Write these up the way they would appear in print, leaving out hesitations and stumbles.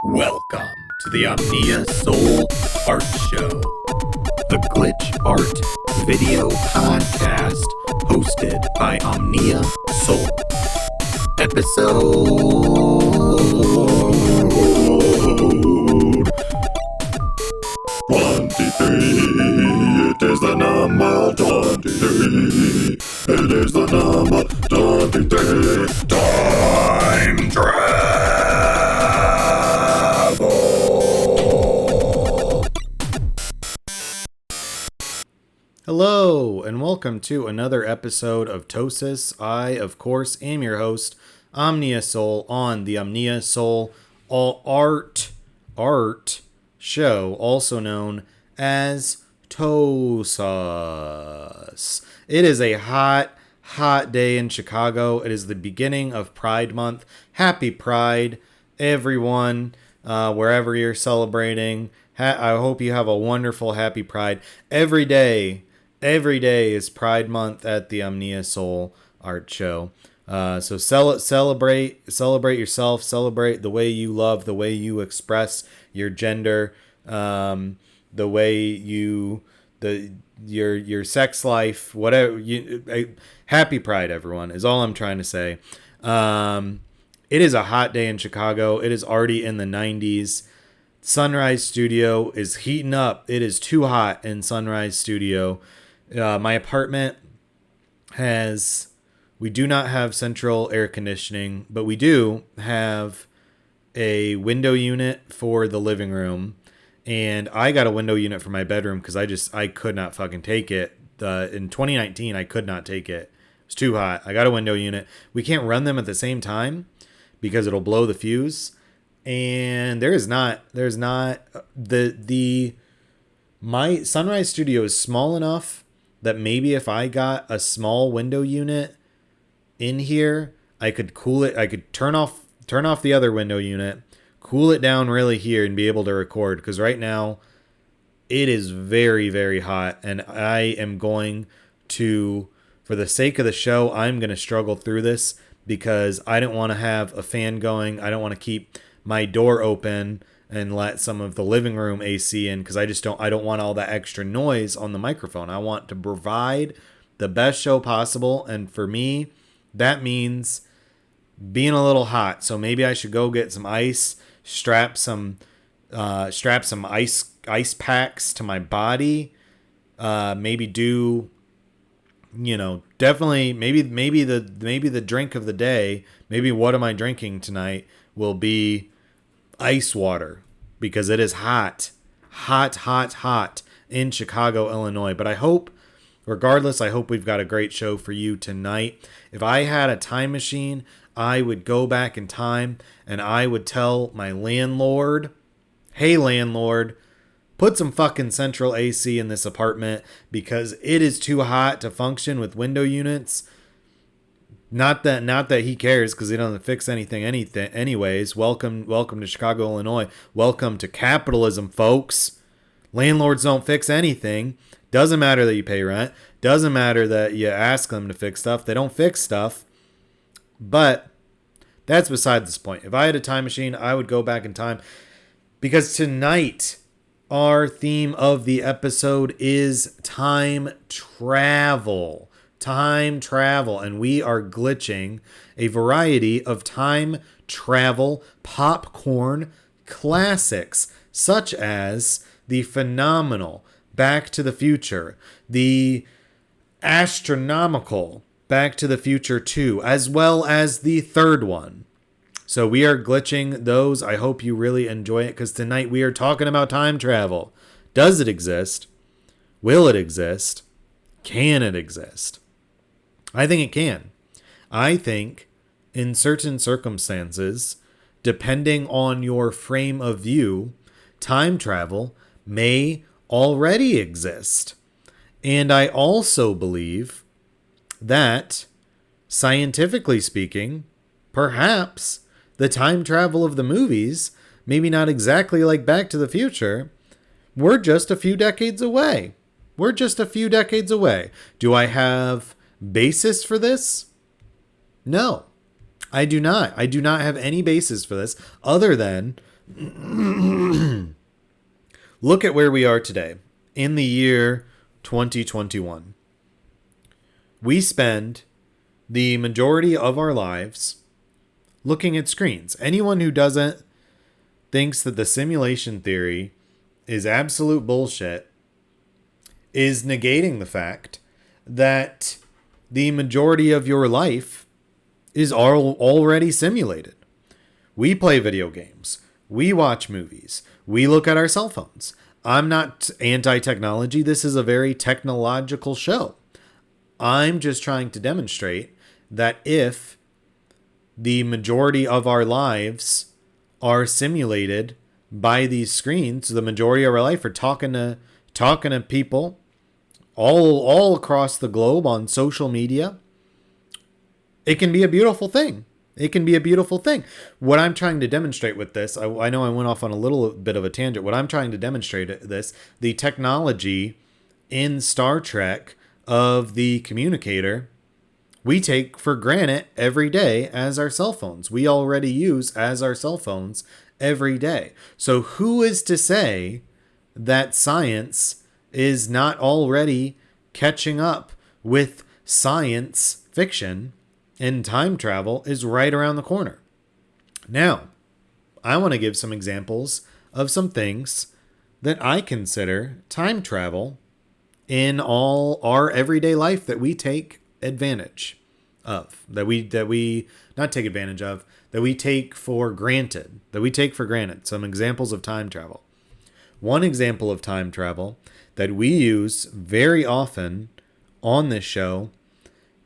Welcome to the Omnia Sol Art Show, the glitch art video podcast hosted by Omnia Sol. Episode 23. It is the number 23. It is the number 23. Time travel. Hello, and welcome to another episode of TOSAS. I, of course, am your host, Omnia Sol, on the Omnia Sol Art Show, also known as TOSAS. It is a hot day in Chicago. It is the beginning of Pride Month. Happy Pride, everyone, wherever you're celebrating. I hope you have a wonderful, happy Pride. Every day is Pride Month at the Omnia Sol Art Show. So celebrate yourself, celebrate the way you love, the way you express your gender, the way your sex life, whatever. Happy Pride, everyone, is all I'm trying to say. It is a hot day in Chicago. It is already in the 90s. Sunrise Studio is heating up. It is too hot in Sunrise Studio. My apartment we do not have central air conditioning, but we do have a window unit for the living room. And I got a window unit for my bedroom because I could not fucking take it. In 2019, I could not take it. It was too hot. I got a window unit. We can't run them at the same time because it'll blow the fuse. And my Sunrise Studio is small enough that maybe if I got a small window unit in here, I could cool it. I could turn off the other window unit, cool it down really here, and be able to record. Because right now it is very, very hot, and I am going to, for the sake of the show, I'm going to struggle through this because I don't want to have a fan going. I don't want to keep my door open and let some of the living room AC in because I don't want all that extra noise on the microphone. I want to provide the best show possible, and for me, that means being a little hot. So maybe I should go get some ice, strap some ice packs to my body. Maybe do, definitely maybe the drink of the day. Maybe what am I drinking tonight will be ice water because it is hot in Chicago, Illinois. But I hope we've got a great show for you tonight. If I had a time machine, I would go back in time and I would tell my landlord, hey landlord, put some fucking central AC in this apartment because it is too hot to function with window units. Not that he cares because he doesn't fix anything anyways. Welcome to Chicago, Illinois. Welcome to capitalism, folks. Landlords don't fix anything. Doesn't matter that you pay rent. Doesn't matter that you ask them to fix stuff. They don't fix stuff. But that's beside this point. If I had a time machine, I would go back in time. Because tonight, our theme of the episode is time travel. Time travel. And we are glitching a variety of time travel popcorn classics, such as the phenomenal Back to the Future, the astronomical Back to the Future 2, as well as the third one. So we are glitching those. I hope you really enjoy it because tonight we are talking about time travel. Does it exist? Will it exist? Can it exist? I think it can. I think in certain circumstances, depending on your frame of view, time travel may already exist. And I also believe that, scientifically speaking, perhaps the time travel of the movies, maybe not exactly like Back to the Future, we're just a few decades away. Do I have basis for this? No, I do not. I do not have any basis for this other than Look at where we are today in the year 2021. We spend the majority of our lives looking at screens. Anyone who doesn't thinks that the simulation theory is absolute bullshit is negating the fact that the majority of your life is already simulated. We play video games. We watch movies. We look at our cell phones. I'm not anti-technology. This is a very technological show. I'm just trying to demonstrate that if the majority of our lives are simulated by these screens, the majority of our life are talking to people all across the globe on social media, it can be a beautiful thing. It can be a beautiful thing. What I'm trying to demonstrate with this, I know I went off on a little bit of a tangent. What I'm trying to demonstrate this, the technology in Star Trek of the communicator, we take for granted every day as our cell phones. We already use as our cell phones every day. So who is to say that science is not already catching up with science fiction, and time travel is right around the corner? Now, I want to give some examples of some things that I consider time travel in all our everyday life that we take advantage of, that we not take advantage of, that we take for granted, some examples of time travel. One example of time travel that we use very often on this show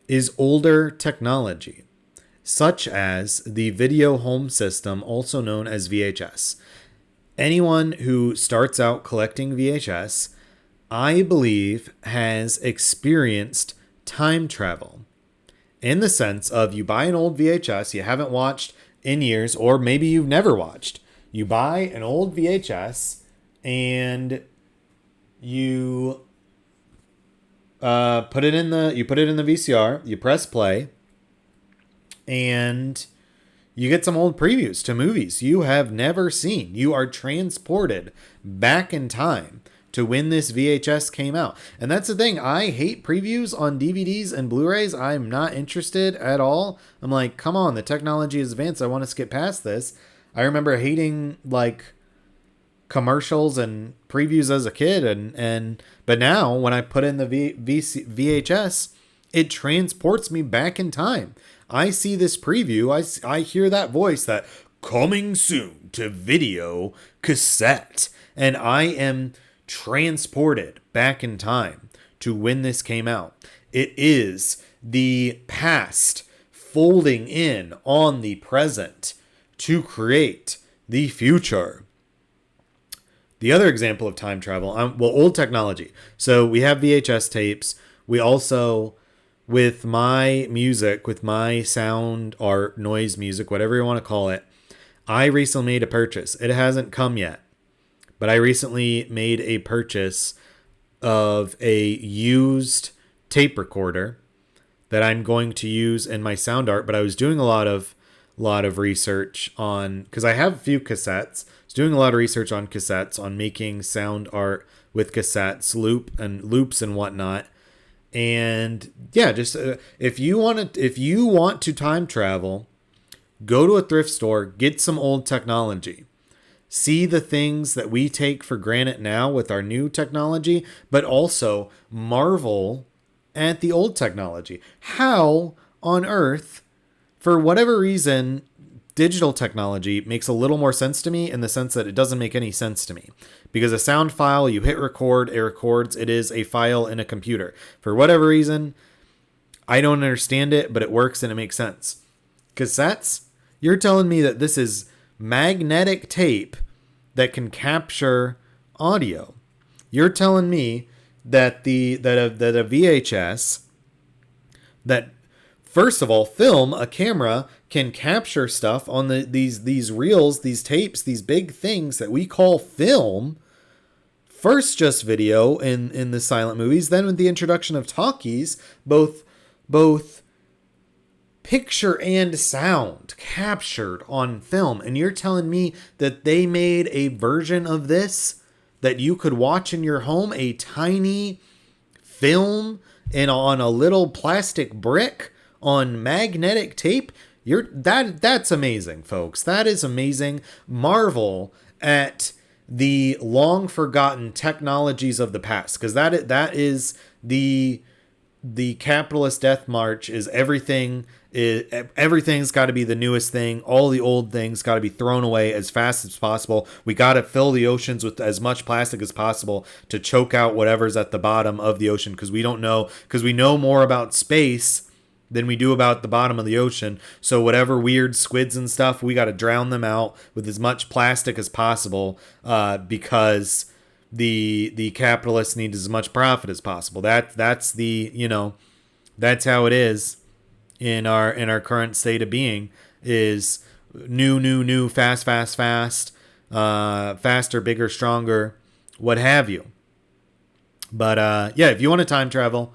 is older technology, such as the video home system, also known as VHS. Anyone who starts out collecting VHS, I believe, has experienced time travel in the sense of you buy an old VHS you haven't watched in years, or maybe you've never watched. You buy an old VHS and you put it in the VCR, you press play, and you get some old previews to movies you have never seen. You are transported back in time to when this VHS came out. And that's the thing. I hate previews on DVDs and Blu-rays. I'm not interested at all. I'm like, come on, the technology is advanced. I want to skip past this. I remember hating like commercials and previews as a kid, but now when I put in the VHS, it transports me back in time. I see this preview, I hear that voice, that coming soon to video cassette, and I am transported back in time to when this came out. It is the past folding in on the present to create the future. The other example of time travel, old technology. So we have VHS tapes. We also, with my music, with my sound art, noise music, whatever you want to call it, I recently made a purchase. It hasn't come yet, but I recently made a purchase of a used tape recorder that I'm going to use in my sound art. But I was doing a lot of research on, because I have a few cassettes. I was doing a lot of research on cassettes, on making sound art with cassettes, loops and whatnot. And yeah, just if you want to time travel, go to a thrift store, get some old technology. See the things that we take for granted now with our new technology, but also marvel at the old technology. How on earth, for whatever reason, digital technology makes a little more sense to me, in the sense that it doesn't make any sense to me. Because a sound file, you hit record, it records, it is a file in a computer. For whatever reason, I don't understand it, but it works and it makes sense. Cassettes, you're telling me that this is magnetic tape that can capture audio. You're telling me that a VHS, that first of all, film, a camera can capture stuff on these reels, these tapes, these big things that we call film. First just video in the silent movies, then with the introduction of talkies, both picture and sound captured on film. And you're telling me that they made a version of this that you could watch in your home, a tiny film and on a little plastic brick on magnetic tape? That's amazing, folks. That is amazing. Marvel at the long forgotten technologies of the past, because that is the capitalist death march. Is everything's got to be the newest thing. All the old things got to be thrown away as fast as possible. We got to fill the oceans with as much plastic as possible to choke out whatever's at the bottom of the ocean, because we know more about space than we do about the bottom of the ocean. So whatever weird squids and stuff, we got to drown them out with as much plastic as possible, because the capitalists need as much profit as possible. That's how it is in our current state of being, is new, fast, faster, bigger, stronger, what have you. But if you want to time travel,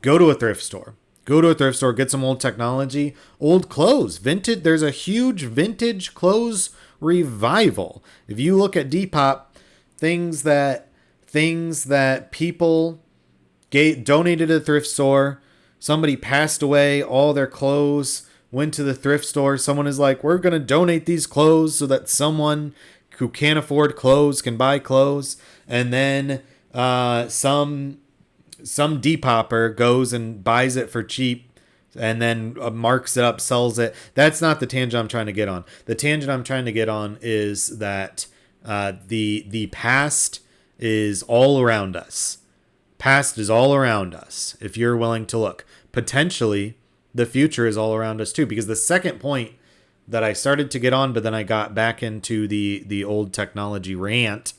go to a thrift store. Go to a thrift store, get some old technology, old clothes, vintage. There's a huge vintage clothes revival. If you look at Depop, things that people donated to the thrift store, somebody passed away, all their clothes went to the thrift store. Someone is like, we're going to donate these clothes so that someone who can't afford clothes can buy clothes. And then some Depopper goes and buys it for cheap and then marks it up, sells it. That's not the tangent I'm trying to get on. The tangent I'm trying to get on is that the past is all around us. Past is all around us, if you're willing to look. Potentially, the future is all around us too, because the second point that I started to get on, but then I got back into the old technology rant.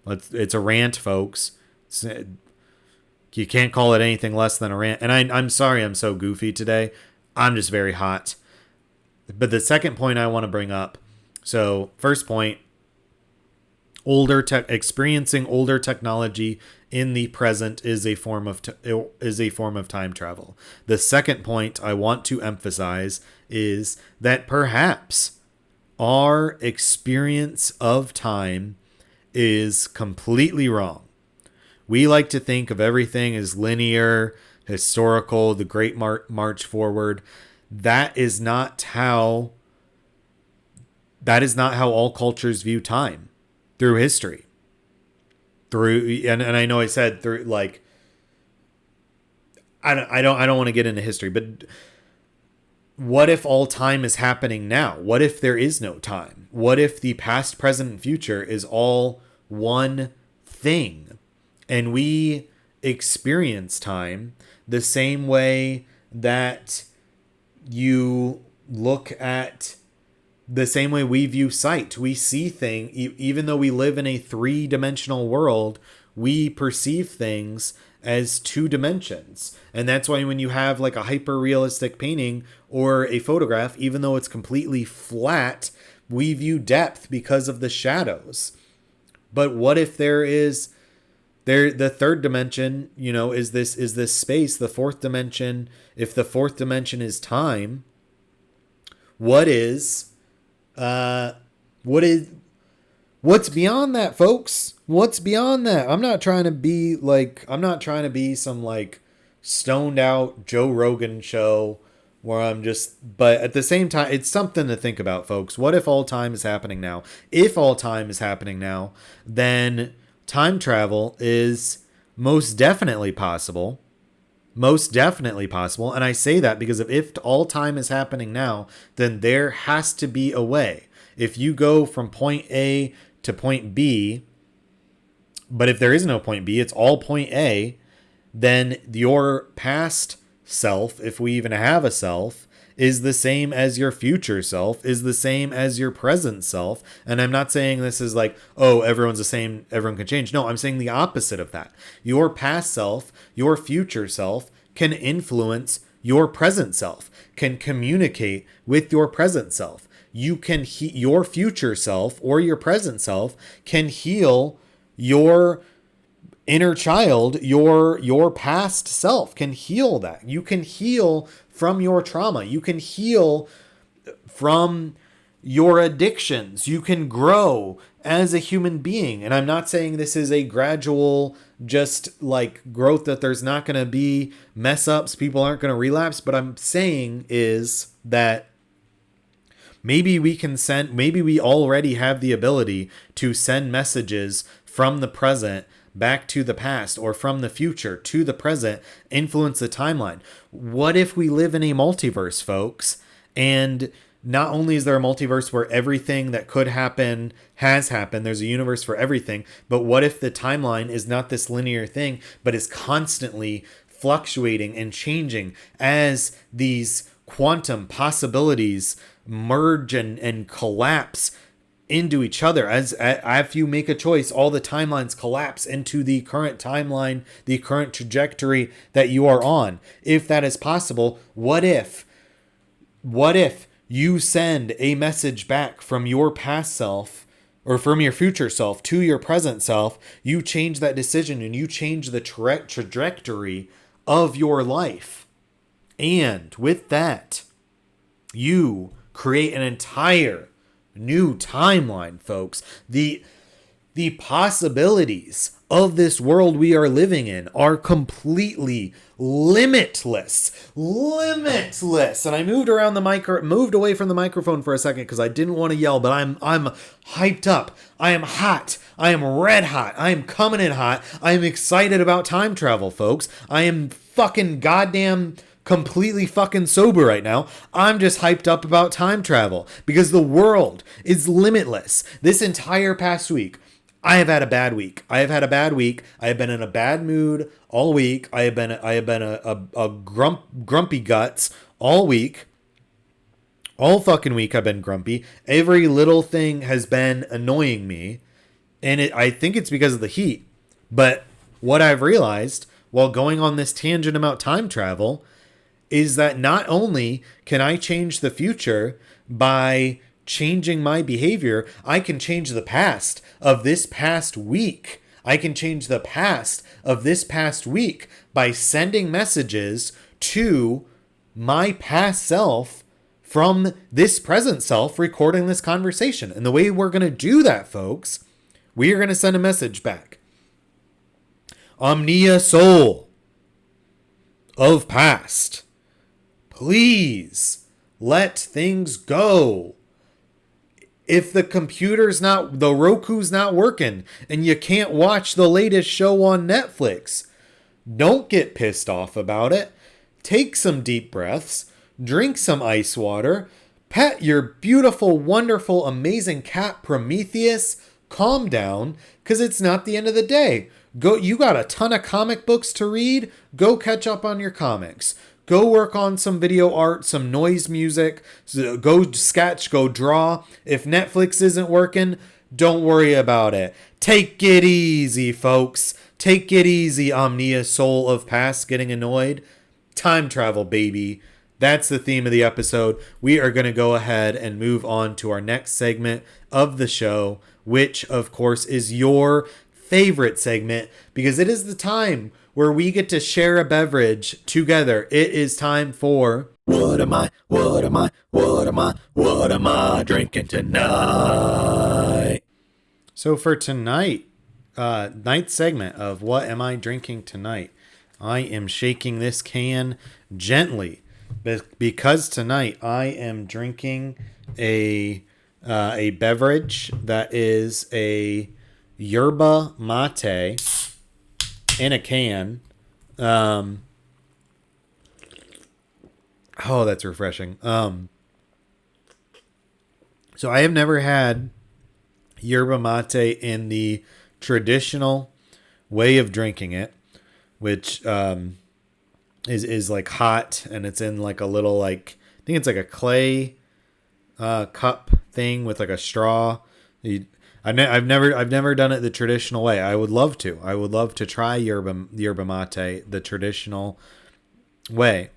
It's a rant, folks. You can't call it anything less than a rant. And I'm sorry I'm so goofy today. I'm just very hot. But the second point I want to bring up. So first point, experiencing older technology in the present is a form of time travel. The second point I want to emphasize is that perhaps our experience of time is completely wrong. We like to think of everything as linear, historical, the great march forward. That is not how all cultures view time through history. And I know I said through, like, I don't want to get into history, but what if all time is happening now? What if there is no time? What if the past, present, and future is all one thing? And we experience time the same way that you look at the same way we view sight. We see things, even though we live in a 3-dimensional world, we perceive things as 2 dimensions. And that's why when you have like a hyper realistic painting or a photograph, even though it's completely flat, we view depth because of the shadows. But what if the third dimension, is this space, the fourth dimension? If the fourth dimension is time, what's beyond that, folks? What's beyond that? I'm not trying to be some like stoned out Joe Rogan show where but at the same time, it's something to think about, folks. What if all time is happening now? If all time is happening now, then time travel is most definitely possible. Most definitely possible. And I say that because if all time is happening now, then there has to be a way. If you go from point A to point B, but if there is no point B, it's all point A, then your past self, if we even have a self, is the same as your future self, is the same as your present self. And I'm not saying this is like, oh, everyone's the same, everyone can change. No, I'm saying the opposite of that. Your past self, your future self can influence your present self, can communicate with your present self. You can your future self or your present self can heal your inner child, your past self can heal that. You can heal from your trauma. You can heal from your addictions. You can grow as a human being. And I'm not saying this is a gradual, just like growth, that there's not going to be mess ups, people aren't going to relapse. But I'm saying is that maybe we already have the ability to send messages from the present back to the past, or from the future to the present, influence the timeline. What if we live in a multiverse, folks? And not only is there a multiverse where everything that could happen has happened, there's a universe for everything, but what if the timeline is not this linear thing, but is constantly fluctuating and changing as these quantum possibilities merge and collapse into each other? As if you make a choice, all the timelines collapse into the current timeline, the current trajectory that you are on. If that is possible, what if you send a message back from your past self, or from your future self to your present self, you change that decision and you change the trajectory of your life. And with that, you create an entire new timeline, folks. The possibilities of this world we are living in are completely limitless. And I moved away from the microphone for a second because I didn't want to yell, but I'm hyped up. I am hot. I am red hot. I am coming in hot. I am excited about time travel, folks. I am fucking goddamn completely fucking sober right now. I'm just hyped up about time travel because the world is limitless. This entire past week, I have had a bad week. I have been in a bad mood all week. I have been a grumpy guts all week. All fucking week I've been grumpy. Every little thing has been annoying me. And I think it's because of the heat. But what I've realized while going on this tangent about time travel is that not only can I change the future by changing my behavior, I can change the past of this past week. I can change the past of this past week by sending messages to my past self from this present self recording this conversation. And the way we're going to do that, folks, we are going to send a message back. Omnia Sol of past, please let things go. If the Roku's not working and you can't watch the latest show on Netflix, don't get pissed off about it. Take some deep breaths, drink some ice water, pet your beautiful, wonderful, amazing cat Prometheus, calm down, because it's not the end of the day. You got a ton of comic books to read, go catch up on your comics. Go work on some video art, some noise music, go sketch, go draw. If Netflix isn't working, don't worry about it. Take it easy, folks. Take it easy, Omnia Sol of past getting annoyed. Time travel, baby. That's the theme of the episode. We are going to go ahead and move on to our next segment of the show, which, of course, is your favorite segment because it is the time where we get to share a beverage together. It is time for What am I drinking tonight? So for tonight, ninth segment of What Am I Drinking Tonight? I am shaking this can gently because tonight I am drinking a beverage that is a yerba mate in a can. Oh, that's refreshing. So I have never had yerba mate in the traditional way of drinking it, which is like hot and it's in like a little I think it's like a clay cup thing with like a straw. I've never done it the traditional way. I would love to. I would love to try yerba mate the traditional way.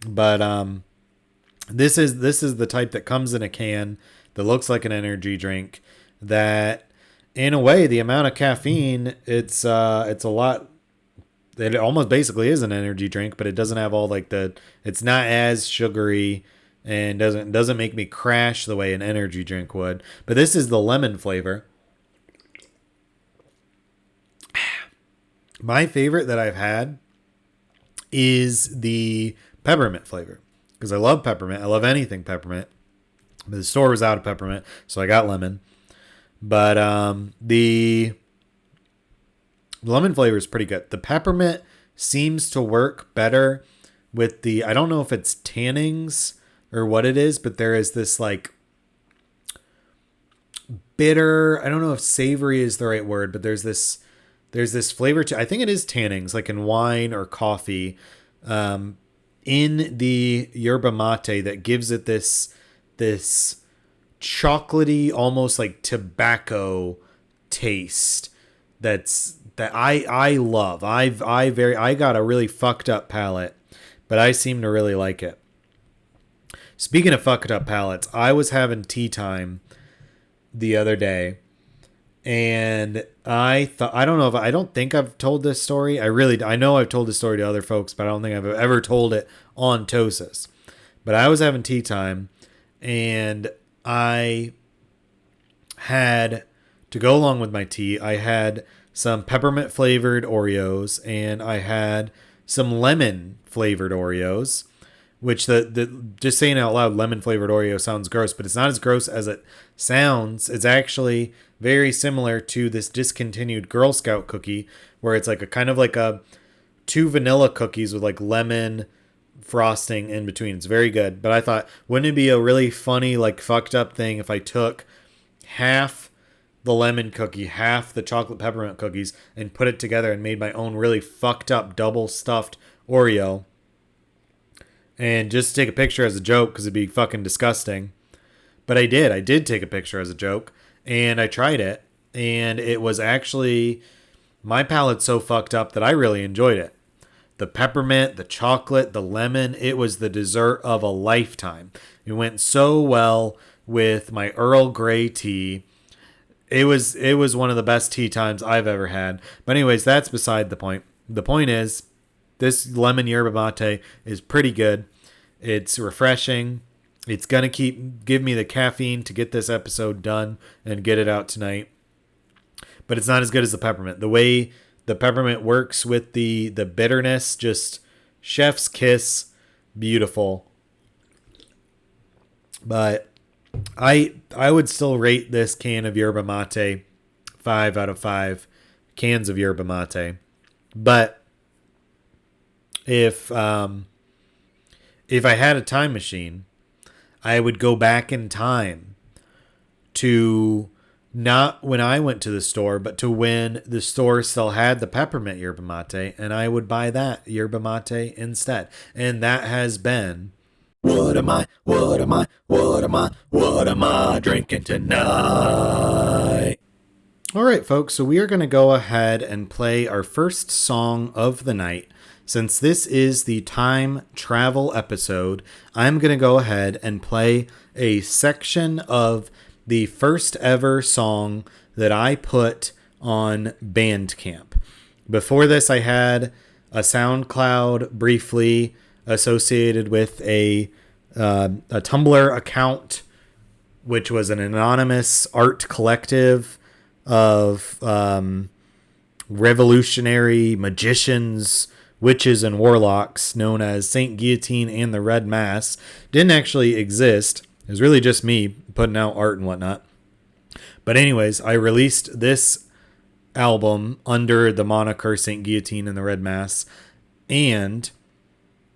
But this is the type that comes in a can that looks like an energy drink that in a way, the amount of caffeine, it's a lot. It almost basically is an energy drink, but it doesn't have all like it's not as sugary and doesn't make me crash the way an energy drink would. But this is the lemon flavor. My favorite that I've had is the peppermint flavor, because I love peppermint. I love anything peppermint. But the store was out of peppermint, so I got lemon. But the lemon flavor is pretty good. The peppermint seems to work better with the, I don't know if it's tannins or what it is, but there is this like bitter, I don't know if savory is the right word, but there's this flavor to, I think it is tannins, like in wine or coffee, in the yerba mate that gives it this chocolatey, almost like tobacco taste that I love. I got a really fucked up palate, but I seem to really like it. Speaking of fucked up palates, I was having tea time the other day, and I don't think I've told this story. I know I've told this story to other folks, but I don't think I've ever told it on TOSAS. But I was having tea time, and I had, to go along with my tea, I had some peppermint flavored Oreos, and I had some lemon flavored Oreos, which the just saying out loud, lemon flavored Oreo sounds gross, but it's not as gross as it sounds. It's actually very similar to this discontinued Girl Scout cookie, where it's like a kind of like a two vanilla cookies with like lemon frosting in between. It's very good. But I thought, wouldn't it be a really funny, like fucked up thing if I took half the lemon cookie, half the chocolate peppermint cookies, and put it together and made my own really fucked up double stuffed Oreo, and just take a picture as a joke, because it'd be fucking disgusting. But I did take a picture as a joke, and I tried it, and it was actually, my palate's so fucked up that I really enjoyed it. The peppermint, the chocolate, the lemon, it was the dessert of a lifetime. It went so well with my Earl Grey tea. It was one of the best tea times I've ever had. But anyways, that's beside the point. The point is, this lemon yerba mate is pretty good. It's refreshing. It's going to give me the caffeine to get this episode done and get it out tonight. But it's not as good as the peppermint. The way the peppermint works with the bitterness, just chef's kiss, beautiful. But I would still rate this can of yerba mate 5 out of 5 cans of yerba mate. But if I had a time machine, I would go back in time to not when I went to the store, but to when the store still had the peppermint yerba mate, and I would buy that yerba mate instead. And that has been What am I drinking tonight? All right, folks, so we are going to go ahead and play our first song of the night. Since this is the time travel episode, I'm going to go ahead and play a section of the first ever song that I put on Bandcamp. Before this, I had a SoundCloud briefly associated with a Tumblr account, which was an anonymous art collective of revolutionary magicians, witches, and warlocks known as Saint Guillotine and the Red Mass. Didn't actually exist. It was really just me putting out art and whatnot. But anyways, I released this album under the moniker Saint Guillotine and the Red Mass, and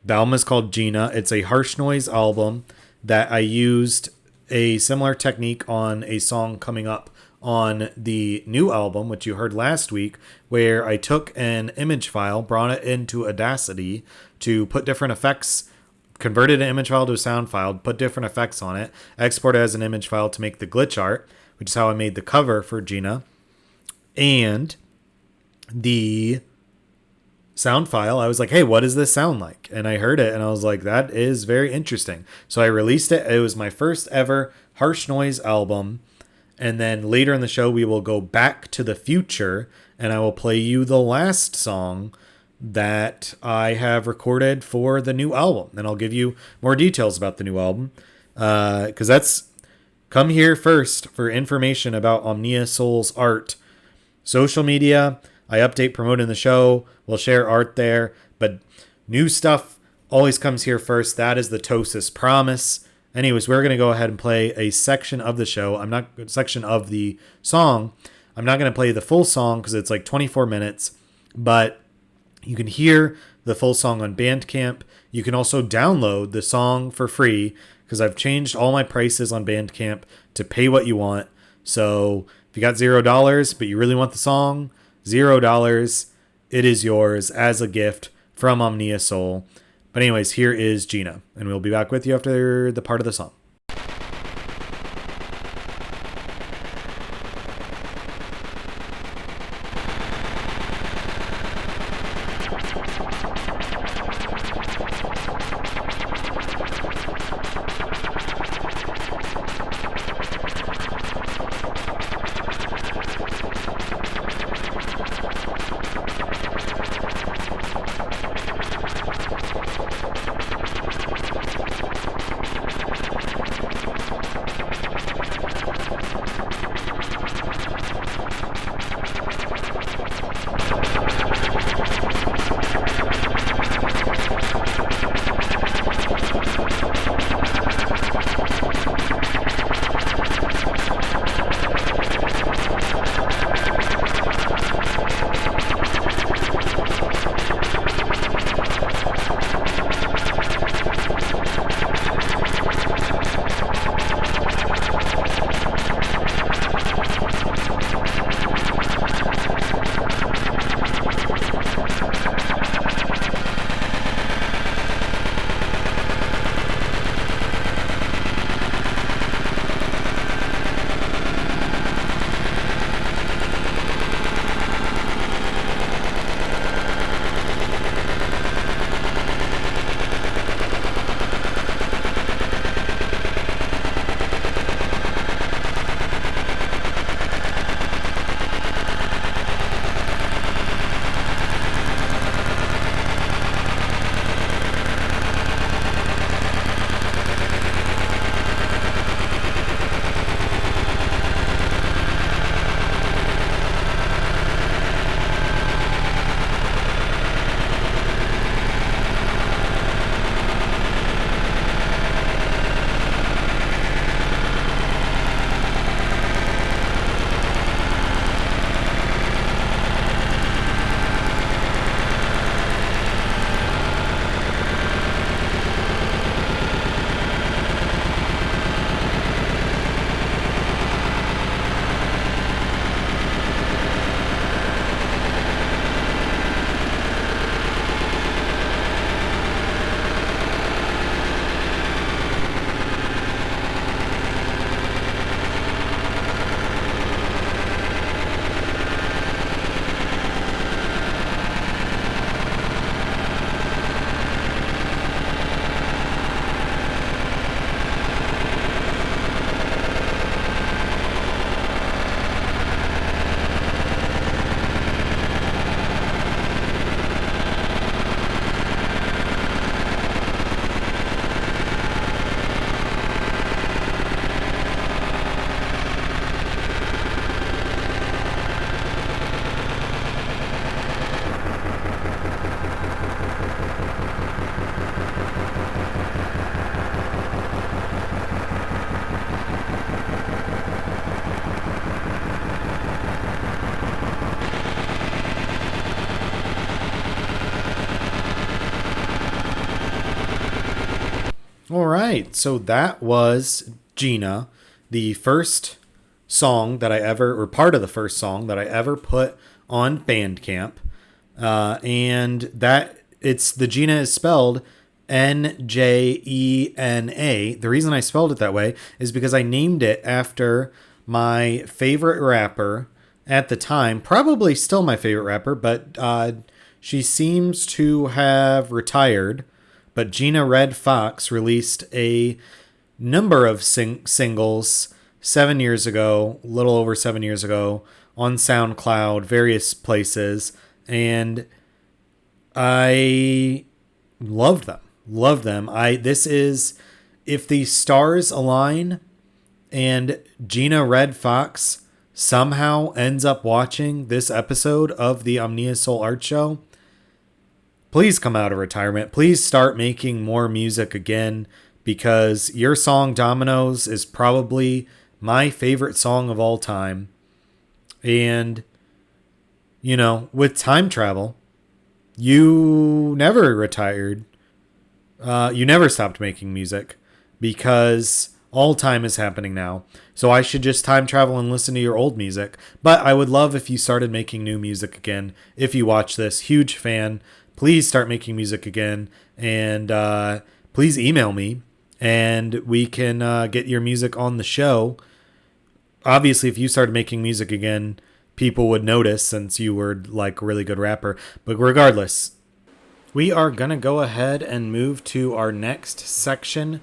the album is called Gina. It's a harsh noise album that I used a similar technique on a song coming up on the new album, which you heard last week, where I took an image file, brought it into Audacity to put different effects, converted an image file to a sound file, put different effects on it, export it as an image file to make the glitch art, which is how I made the cover for Gina. And the sound file, I was like, hey, what does this sound like? And I heard it, and I was like, that is very interesting. So I released it. It was my first ever harsh noise album. And then later in the show, we will go back to the future and I will play you the last song that I have recorded for the new album. And I'll give you more details about the new album. Because that's come here first for information about Omnia Sol's art. Social media, I update promoting the show. We'll share art there. But new stuff always comes here first. That is the TOSAS promise. Anyways, we're going to go ahead and play a section of the show. Section of the song. I'm not going to play the full song because it's like 24 minutes. But you can hear the full song on Bandcamp. You can also download the song for free because I've changed all my prices on Bandcamp to pay what you want. So if you got $0, but you really want the song, $0, it is yours as a gift from Omnia Sol. But anyways, here is Gina, and we'll be back with you after the part of the song. All right, so that was Gina, the first song that I ever, or part of the first song that I ever put on Bandcamp. And that it's the Gina is spelled Njena. The reason I spelled it that way is because I named it after my favorite rapper at the time, probably still my favorite rapper, but she seems to have retired. But Gina Red Fox released a number of singles 7 years ago, a little over 7 years ago, on SoundCloud, various places, and I loved them. Loved them. This is, if the stars align and Gina Red Fox somehow ends up watching this episode of the Omnia Sol Art Show, please come out of retirement. Please start making more music again, because your song Dominoes is probably my favorite song of all time. And, with time travel, you never retired. You never stopped making music, because all time is happening now. So I should just time travel and listen to your old music. But I would love if you started making new music again. If you watch this, huge fan. Please start making music again. And please email me, and we can get your music on the show. Obviously, if you started making music again, people would notice, since you were like a really good rapper. But regardless, we are going to go ahead and move to our next segment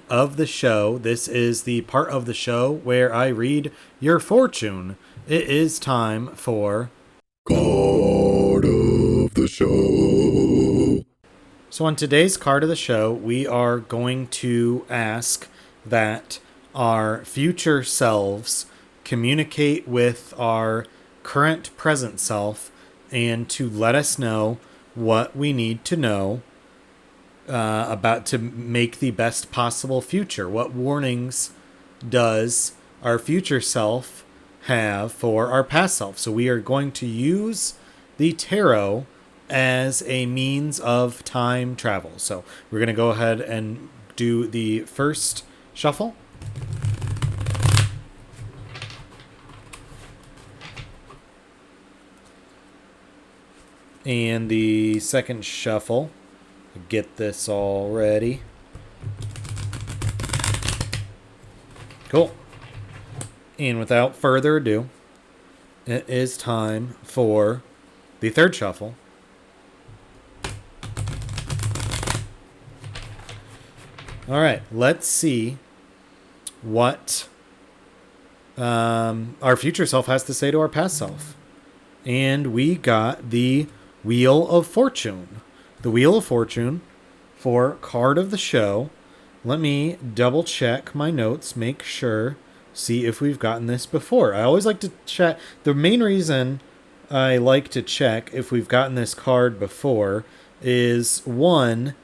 of the show. This is the part of the show where I read your fortune. It is time for Card of the show. So on today's card of the show, we are going to ask that our future selves communicate with our current present self, and to let us know what we need to know about to make the best possible future. What warnings does our future self have for our past self? So we are going to use the tarot as a means of time travel. So we're going to go ahead and do the first shuffle. And the second shuffle. Get this all ready. Cool. And without further ado, it is time for the third shuffle. All right, let's see what our future self has to say to our past self. And we got the Wheel of Fortune. The Wheel of Fortune for card of the show. Let me double check my notes, make sure, see if we've gotten this before. I always like to check. The main reason I like to check if we've gotten this card before is, one,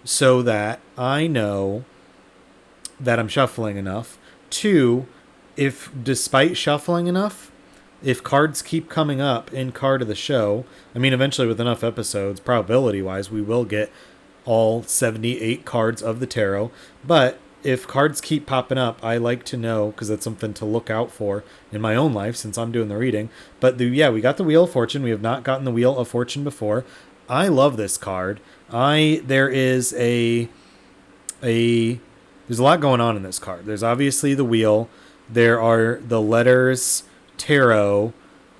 so that I know that I'm shuffling enough. Two, if despite shuffling enough, if cards keep coming up in card of the show, I mean, eventually with enough episodes, probability-wise, we will get all 78 cards of the tarot. But if cards keep popping up, I like to know, because that's something to look out for in my own life since I'm doing the reading. But we got the Wheel of Fortune. We have not gotten the Wheel of Fortune before. I love this card. There's a lot going on in this card. There's obviously the wheel. There are the letters tarot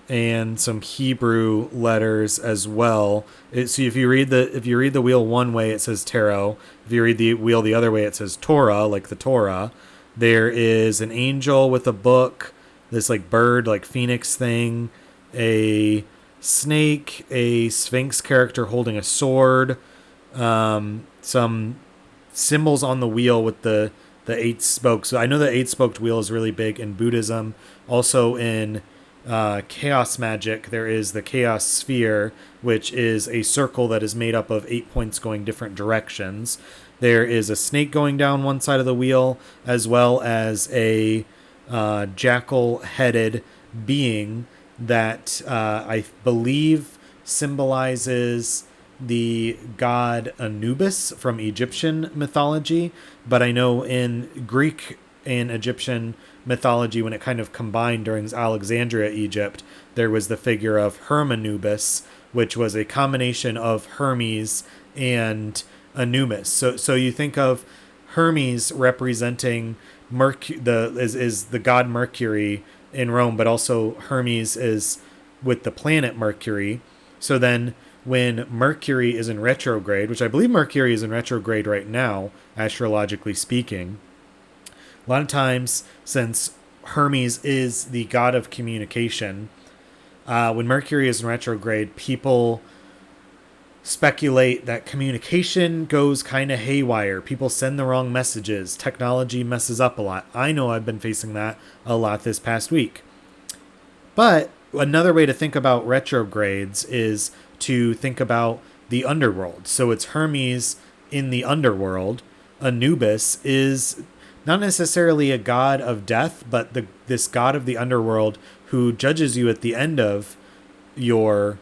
and some Hebrew letters as well. So if you read the wheel one way, it says tarot. If you read the wheel the other way, it says Torah, like the Torah. There is an angel with a book, this like bird, like phoenix thing, a snake, a Sphinx character holding a sword, some symbols on the wheel with the eight spokes. So I know the eight-spoked wheel is really big in Buddhism. Also in chaos magic, there is the chaos sphere, which is a circle that is made up of 8 points going different directions. There is a snake going down one side of the wheel, as well as a jackal-headed being that I believe symbolizes the god Anubis from Egyptian mythology. But I know in Greek and Egyptian mythology, when it kind of combined during Alexandria, Egypt, there was the figure of Hermanubis, which was a combination of Hermes and Anubis. So you think of Hermes representing is the god Mercury in Rome, but also Hermes is with the planet Mercury. So then when Mercury is in retrograde, which I believe Mercury is in retrograde right now, astrologically speaking, A lot of times, since Hermes is the god of communication, when Mercury is in retrograde, people speculate that communication goes kind of haywire. People send the wrong messages. Technology messes up a lot. I know I've been facing that a lot this past week. But another way to think about retrogrades is to think about the underworld. So it's Hermes in the underworld. Anubis is not necessarily a god of death, but this god of the underworld who judges you at the end of your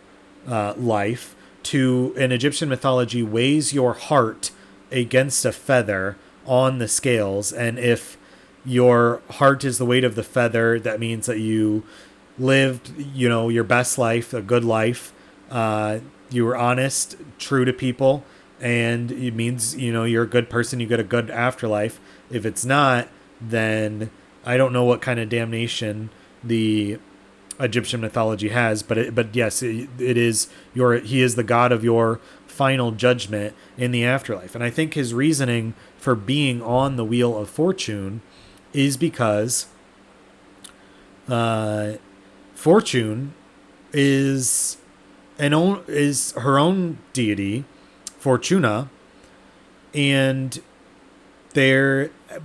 life. To in Egyptian mythology, weighs your heart against a feather on the scales, and if your heart is the weight of the feather, that means that you lived, your best life, a good life. You were honest, true to people, and it means you're a good person. You get a good afterlife. If it's not, then I don't know what kind of damnation the Egyptian mythology has, but yes, it is he is the god of your final judgment in the afterlife. And I think his reasoning for being on the Wheel of Fortune is because Fortune is her own deity, Fortuna, and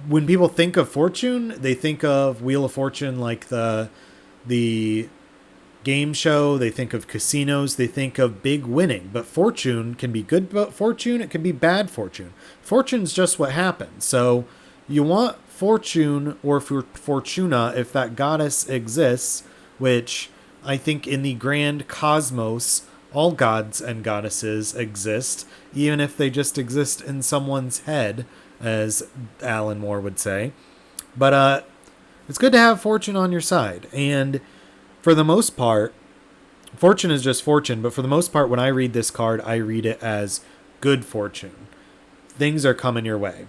when people think of fortune, they think of Wheel of Fortune like the game show. They think of casinos. They think of big winning. But fortune can be good fortune. It can be bad fortune. Fortune's just what happens. So you want fortune or Fortuna if that goddess exists, which I think in the grand cosmos, all gods and goddesses exist, even if they just exist in someone's head, as Alan Moore would say. But it's good to have fortune on your side. And for the most part, fortune is just fortune. But for the most part, when I read this card, I read it as good fortune. Things are coming your way.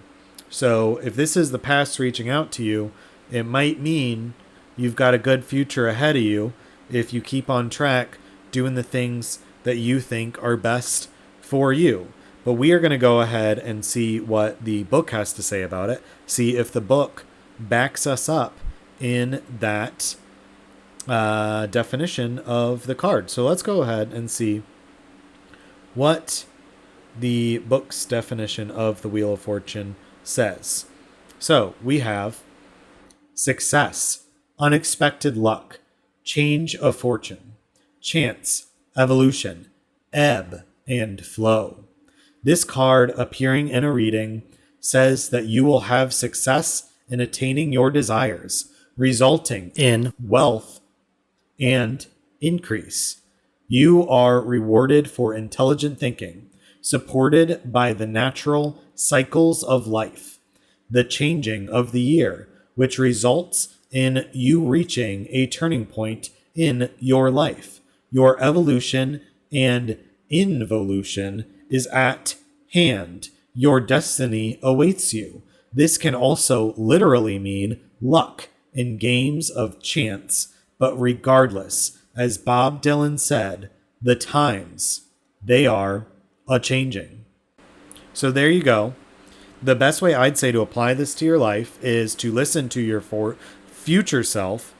So if this is the past reaching out to you, it might mean you've got a good future ahead of you if you keep on track doing the things that you think are best for you. But we are going to go ahead and see what the book has to say about it. See if the book backs us up in that definition of the card. So let's go ahead and see what the book's definition of the Wheel of Fortune says. So we have success, unexpected luck, change of fortune, chance, evolution, ebb and flow. This card appearing in a reading says that you will have success in attaining your desires, resulting in wealth and increase. You are rewarded for intelligent thinking, supported by the natural cycles of life, the changing of the year, which results in you reaching a turning point in your life. Your evolution and involution is at hand. Your destiny awaits you. This can also literally mean luck in games of chance, but regardless, as Bob Dylan said, the times, they are a-changing. So there you go. The best way I'd say to apply this to your life is to listen to your future self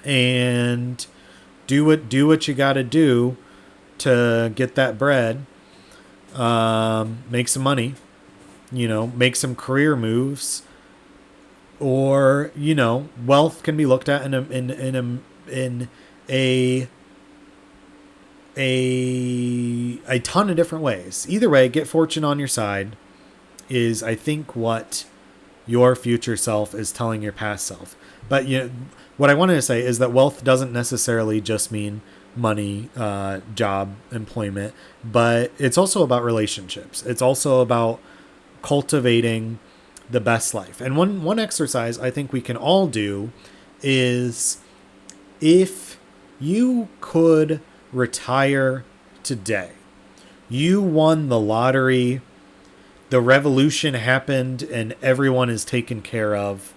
and do what you got to do to get that bread, make some money, make some career moves, or wealth can be looked at in a ton of different ways. Either way, get fortune on your side is, I think, what your future self is telling your past self. But what I wanted to say is that wealth doesn't necessarily just mean money, job, employment, but it's also about relationships. It's also about cultivating the best life. And one exercise I think we can all do is, if you could retire today, you won the lottery, the revolution happened and everyone is taken care of,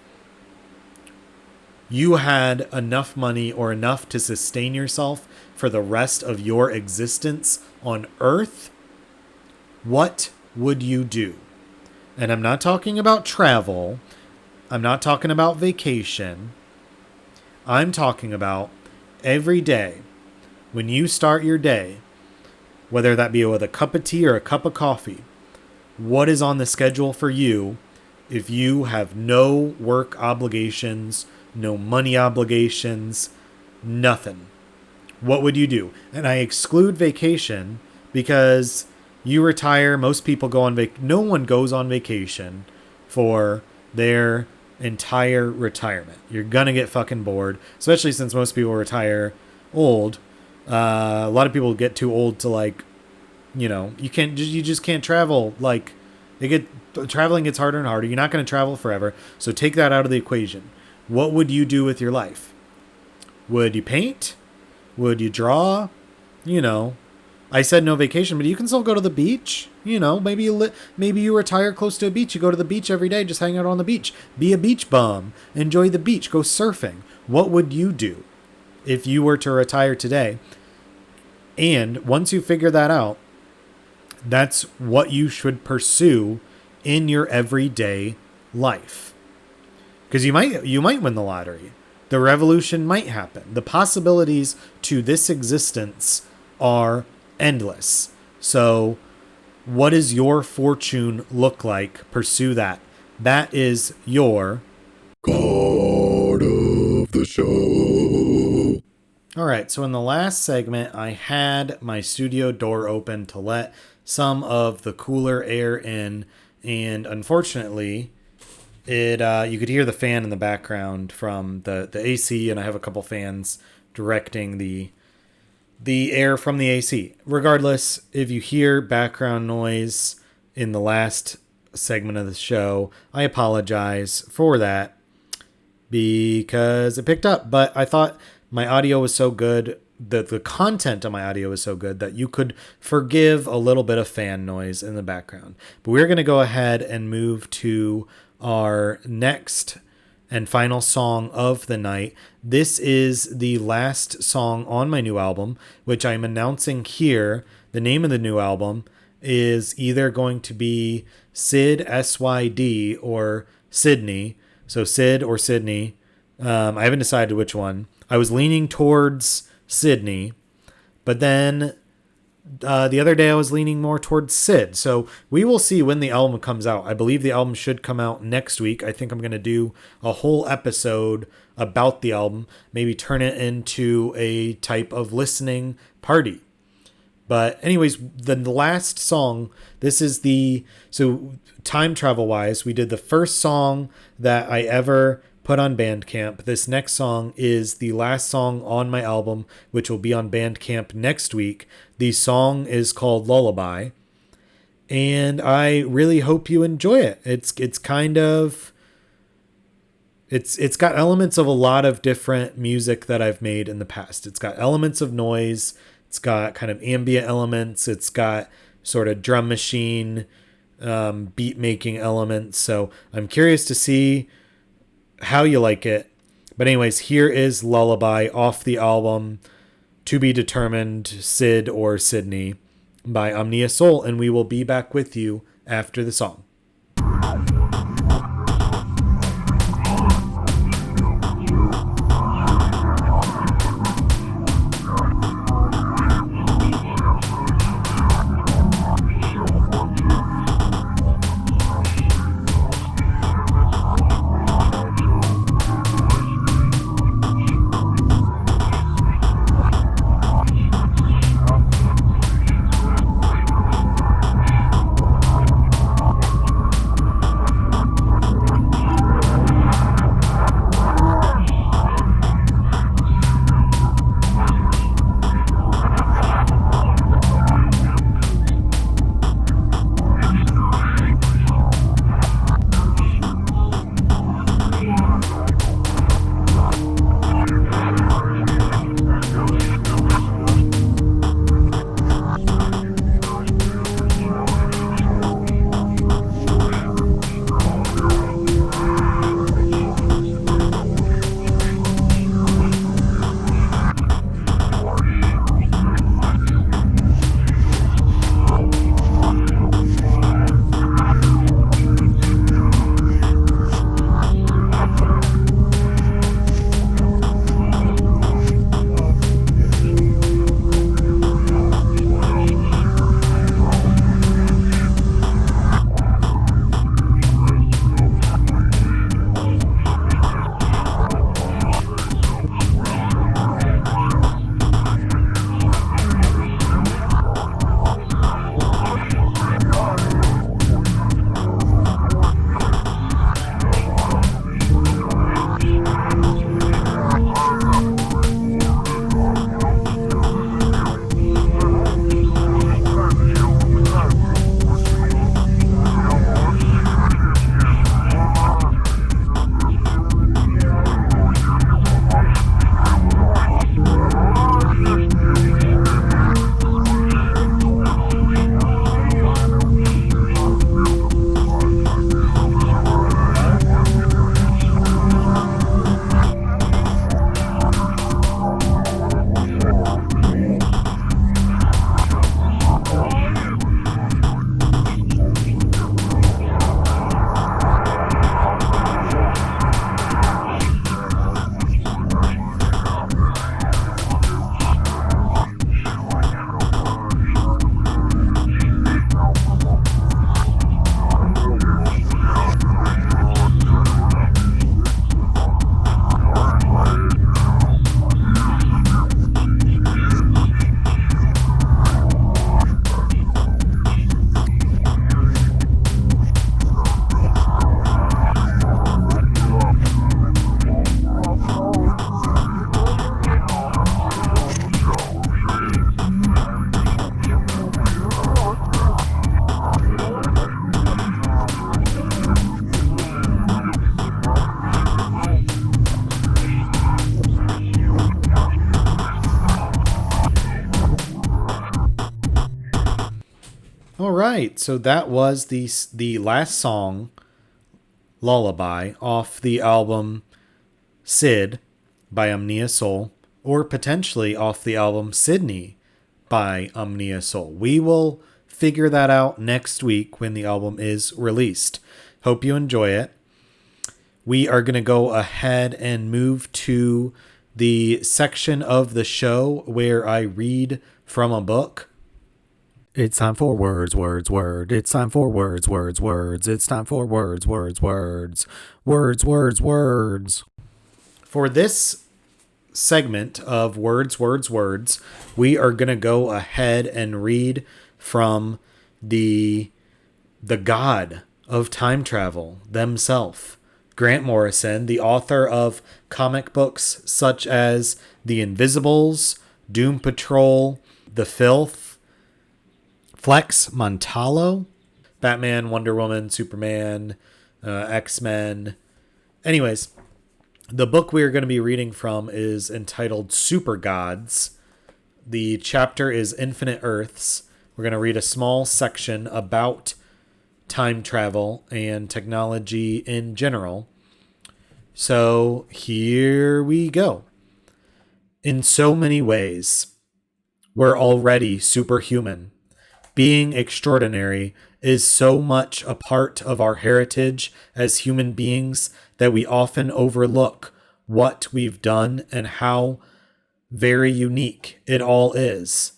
you had enough money or enough to sustain yourself for the rest of your existence on Earth, what would you do? And I'm not talking about travel. I'm not talking about vacation. I'm talking about every day when you start your day, whether that be with a cup of tea or a cup of coffee, what is on the schedule for you if you have no work obligations, no money obligations, nothing? What would you do? And I exclude vacation because you retire. Most people go on no one goes on vacation for their entire retirement. You're gonna get fucking bored, especially since most people retire old. A lot of people get too old to, like, you just can't travel. Like, traveling gets harder and harder. You're not going to travel forever. So take that out of the equation. What would you do with your life? Would you paint? Would you draw? I said no vacation, but you can still go to the beach. Maybe you retire close to a beach. You go to the beach every day, just hang out on the beach. Be a beach bum. Enjoy the beach. Go surfing. What would you do if you were to retire today? And once you figure that out, that's what you should pursue in your everyday life. Because you might win the lottery. The revolution might happen. The possibilities to this existence are endless. So what does your fortune look like? Pursue that. That is your God of the show. All right, so in the last segment, I had my studio door open to let some of the cooler air in, and unfortunately, you could hear the fan in the background from the AC, and I have a couple fans directing the air from the AC. Regardless, if you hear background noise in the last segment of the show, I apologize for that because it picked up, but I thought my audio was so good, that the content of my audio was so good that you could forgive a little bit of fan noise in the background. But we're going to go ahead and move to our next and final song of the night. This is the last song on my new album, which I'm announcing here. The name of the new album is either going to be Sid, S-Y-D, or Sydney. So Sid or Sydney. I haven't decided which one. I was leaning towards Sydney, but then the other day I was leaning more towards Sid. So we will see when the album comes out. I believe the album should come out next week. I think I'm going to do a whole episode about the album, maybe turn it into a type of listening party. But anyways, the last song, so time travel wise, we did the first song that I ever put on Bandcamp. This next song is the last song on my album, which will be on Bandcamp next week. The song is called Lullaby, and I really hope you enjoy it. It's got elements of a lot of different music that I've made in the past. It's got elements of noise. It's got kind of ambient elements. It's got sort of drum machine, beat making elements. So I'm curious to see how you like it. But anyways, here is Lullaby off the album To Be Determined, Sid or Sydney by Omnia Sol, and we will be back with you after the song. right. So that was the last song, Lullaby, off the album Sid by Omnia Sol, or potentially off the album Sydney by Omnia Sol. We will figure that out next week when the album is released. Hope you enjoy it. We are going to go ahead and move to the section of the show where I read from a book. It's time for words, words, word. It's time for words, words, words. It's time for words, words, words. Words, words, words. For this segment of words, words, words, we are going to go ahead and read from the god of time travel themselves, Grant Morrison, the author of comic books such as The Invisibles, Doom Patrol, The Filth, Flex Montalo, Batman, Wonder Woman, Superman, X-Men. Anyways, the book we're going to be reading from is entitled Super Gods. The chapter is Infinite Earths. We're going to read a small section about time travel and technology in general. So here we go. In so many ways, we're already superhuman. Being extraordinary is so much a part of our heritage as human beings that we often overlook what we've done and how very unique it all is.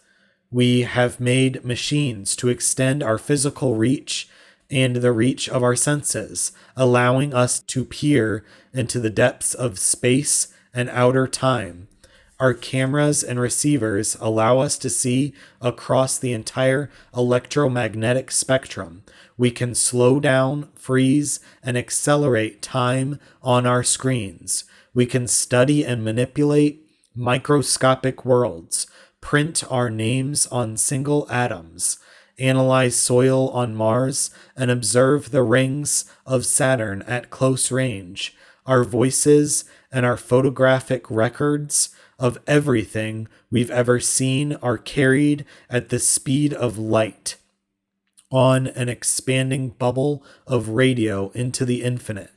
We have made machines to extend our physical reach and the reach of our senses, allowing us to peer into the depths of space and outer time. Our cameras and receivers allow us to see across the entire electromagnetic spectrum. We can slow down, freeze, and accelerate time on our screens. We can study and manipulate microscopic worlds, print our names on single atoms, analyze soil on Mars, and observe the rings of Saturn at close range. Our voices and our photographic records of everything we've ever seen are carried at the speed of light on an expanding bubble of radio into the infinite.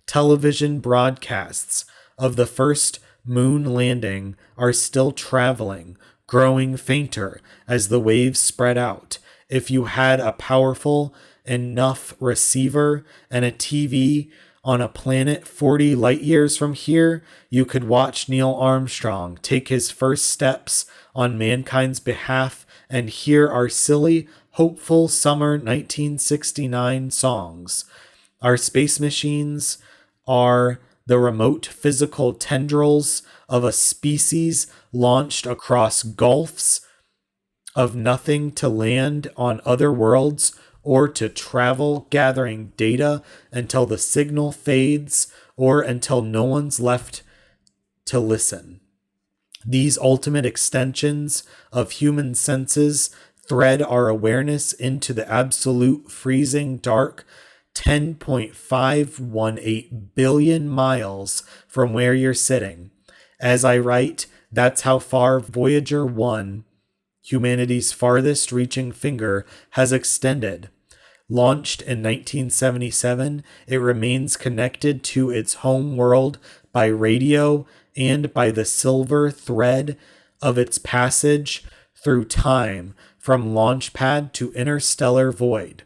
Television broadcasts of the first moon landing are still traveling, growing fainter as the waves spread out. If you had a powerful enough receiver and a TV on a planet 40 light years from here, you could watch Neil Armstrong take his first steps on mankind's behalf and hear our silly, hopeful summer 1969 songs. Our space machines are the remote physical tendrils of a species launched across gulfs of nothing to land on other worlds or to travel, gathering data until the signal fades or until no one's left to listen. These ultimate extensions of human senses thread our awareness into the absolute freezing dark 10.518 billion miles from where you're sitting. As I write, that's how far Voyager 1, humanity's farthest reaching finger, has extended. Launched in 1977, it remains connected to its home world by radio and by the silver thread of its passage through time from launch pad to interstellar void.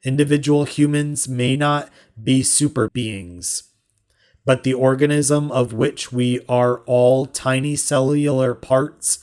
Individual humans may not be super beings, but the organism of which we are all tiny cellular parts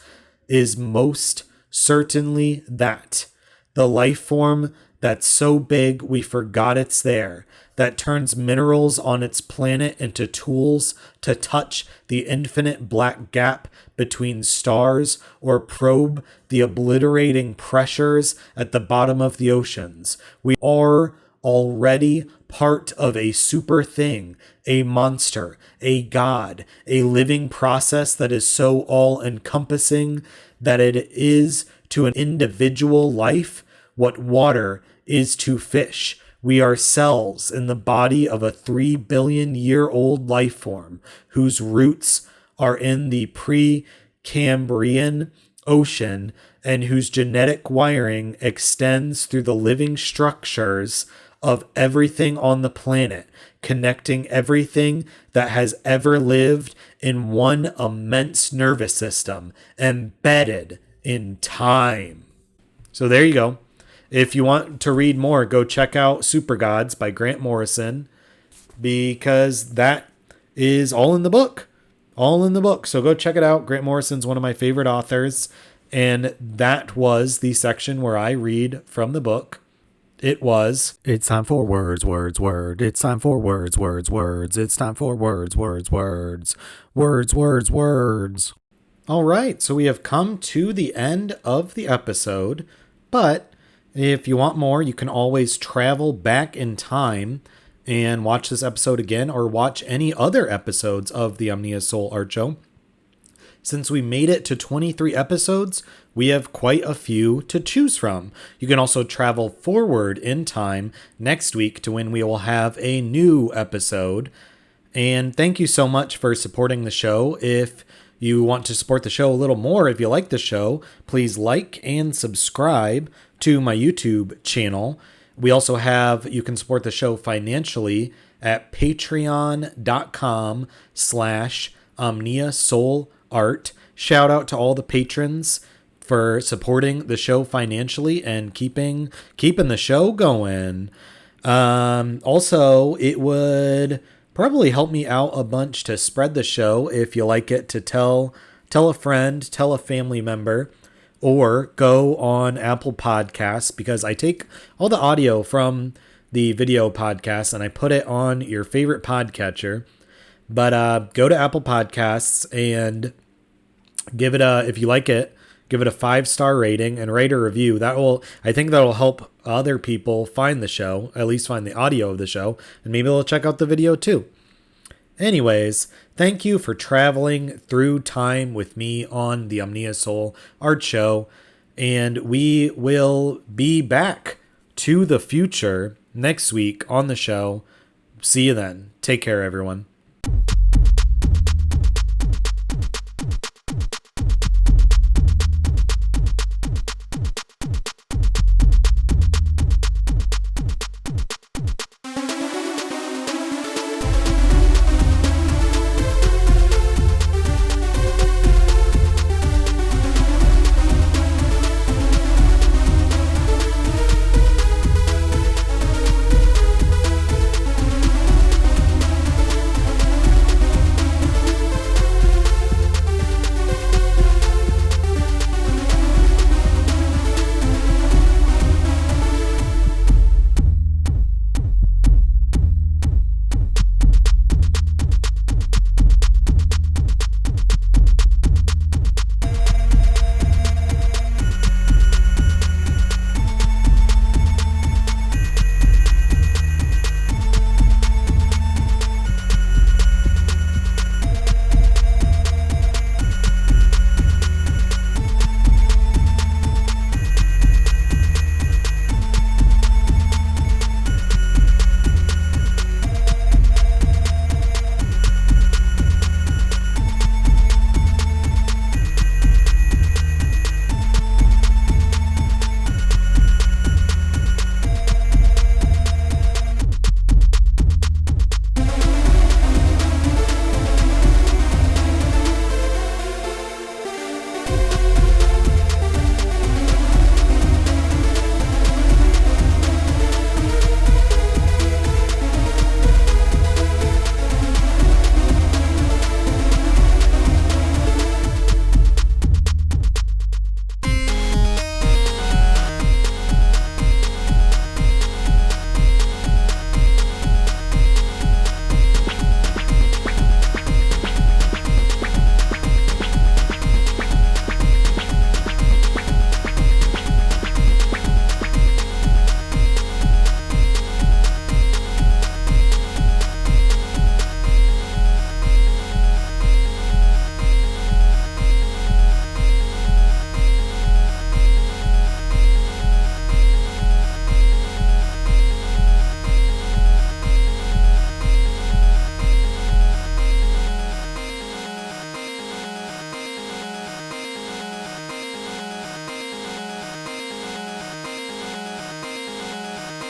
is most certainly that. The life form that's so big we forgot it's there, that turns minerals on its planet into tools to touch the infinite black gap between stars or probe the obliterating pressures at the bottom of the oceans. We are already part of a super thing, a monster, a god, a living process that is so all-encompassing that it is to an individual life what water is to fish. We are cells in the body of a 3 billion year old life form whose roots are in the Precambrian ocean and whose genetic wiring extends through the living structures of everything on the planet, connecting everything that has ever lived in one immense nervous system embedded in time. So there you go. If you want to read more, go check out Super Gods by Grant Morrison, because that is all in the book. All in the book. So go check it out. Grant Morrison's one of my favorite authors. And that was the section where I read from the book. It's time for words, words, word. It's time for words, words, words. It's time for words, words, words. Words, words, words. All right. So we have come to the end of the episode. But if you want more, you can always travel back in time and watch this episode again, or watch any other episodes of the Omnia Sol Art Show. Since we made it to 23 episodes, we have quite a few to choose from. You can also travel forward in time next week to when we will have a new episode. And thank you so much for supporting the show. If you want to support the show a little more, if you like the show, please like and subscribe to my YouTube channel. We also have, you can support the show financially at patreon.com/Omnia Sol Art. Shout out to all the patrons for supporting the show financially and keeping the show going. Also, it would probably help me out a bunch to spread the show if you like it, to tell a friend, tell a family member, or go on Apple Podcasts, because I take all the audio from the video podcast and I put it on your favorite podcatcher. But go to Apple Podcasts and give it if you like it, give it a 5-star rating and write a review. I think that'll help other people find the show, at least find the audio of the show, and maybe they'll check out the video too. Anyways, thank you for traveling through time with me on the Omnia Sol Art Show, and we will be back to the future next week on the show. See you then. Take care, everyone.